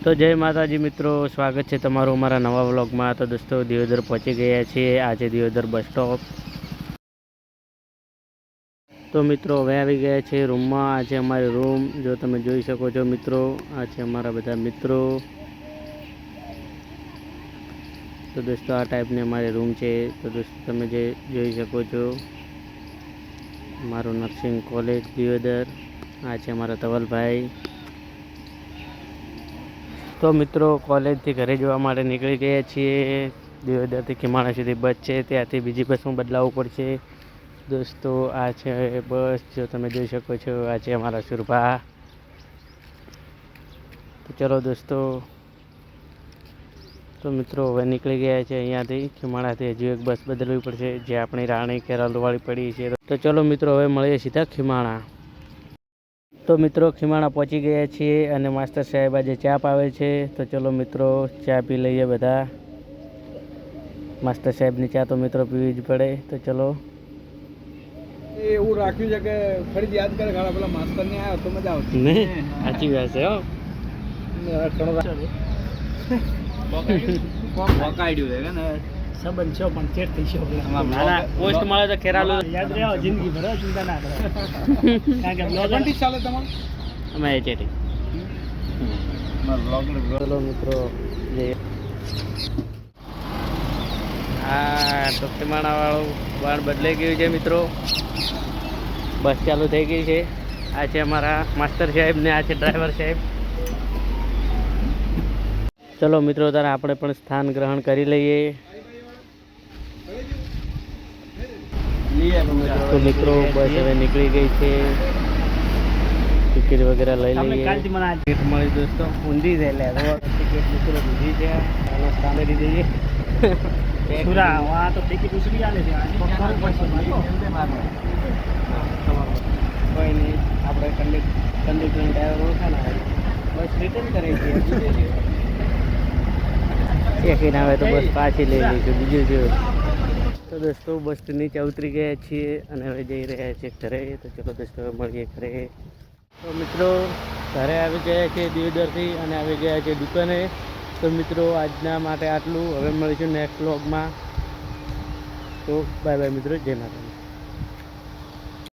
તો જય માતાજી મિત્રો, સ્વાગત છે તમારું અમારા નવા વ્લોગમાં। તો દોસ્તો દિયોદર પહોંચી ગયા છીએ। આજે દિયોદર બસ સ્ટોપ। તો મિત્રો હવે આવી ગયા છે રૂમમાં। આ છે અમારી રૂમ, જો તમે જોઈ શકો છો મિત્રો। આ છે અમારા બધા મિત્રો। તો દોસ્તો આ ટાઈપની અમારી રૂમ છે। તો દોસ્તો તમે જે જોઈ શકો છો મારું નર્સિંગ કોલેજ દિયોદર। આ છે અમારા ધવલભાઈ। તો મિત્રો કોલેજથી ઘરે જવા માટે નીકળી ગયા છીએ। દિયોદરથી ખીમાણા સુધી બસ છે, ત્યાંથી બીજી બસમાં બદલાવવું પડશે। દોસ્તો આ છે બસ, જો તમે જોઈ શકો છો। આ છે અમારા સુરભા। તો ચલો દોસ્તો, તો મિત્રો હવે નીકળી ગયા છે અહીંયાથી ખીમાણાથી। હજુ એક બસ બદલવી પડશે, જે આપણી રાણી કેરાલુવાળી પડી છે। તો ચલો મિત્રો હવે મળીએ સીધા ખીમાણા। તો મિત્રો ખીમાણા પહોંચી ગયા છીએ અને માસ્ટર સાહેબ આજે ચા પાવે છે। તો ચલો મિત્રો ચા પી લઈએ બધા। માસ્ટર સાહેબની ચા તો મિત્રો પીવી જ પડે। તો ચલો એવું રાખ્યું છે કે ફરી યાદ કરે ઘણા પેલા માસ્ટર ને આવ્યો તો મજા આવતી ને સાચી વાત છે હો। પકાડ્યું છે ને સંબંધ છો પણ ચેટ થઈ છો પોસ્ટ મળે તો ખેરાલુ યાદ રહ્યો જિંદગી ભર ચિંતા ના કરો કારણ કે બ્લોગ ચાલે તમારે અમે ચેટી। ચલો મિત્રો જઈએ। હા તો ખીમાણા વાળું બાણ બદલાઈ ગયું છે મિત્રો, બસ ચાલુ થઈ ગઈ છે। આ છે અમારા માસ્ટર સાહેબ ને આ છે ડ્રાઈવર સાહેબ। ચલો મિત્રો તારે આપણે પણ સ્થાન ગ્રહણ કરી લઈએ। તો મિત્રો બસ હવે નીકળી ગઈ છે, ટિકિટ વગેરે લઈ લઈએ। ટિકિટ મળી દોસ્તો ઊંધી છે, એટલે ટિકિટ મિત્રો ઊંધી છે, આનો સ્થાને દીધી છે। સુરા આ તો ટિકિટ ઉસરી આલે છે કોઈ નહીં, આપણે કંડક્ટર ડ્રાઈવર ઓળખાના બસ રિટર્ન કરે છે। ચેકિન આવે તો બસ પાછી લઈ લઈશું, બીજું જો। તો દોસ્તો બસ નીચે ઉતરી ગયા છીએ અને હવે જઈ રહ્યા છીએ ઘરે। તો ચલો દોસ્તો મળીએ ઘરે। તો મિત્રો ઘરે આવી ગયા છે દિયોદરથી અને આવી ગયા છે દુકાને। તો મિત્રો આજના માટે આટલું, હવે મળીશું નેક્સ્ટ વ્લોગમાં। તો બાય બાય મિત્રો, જય માતા।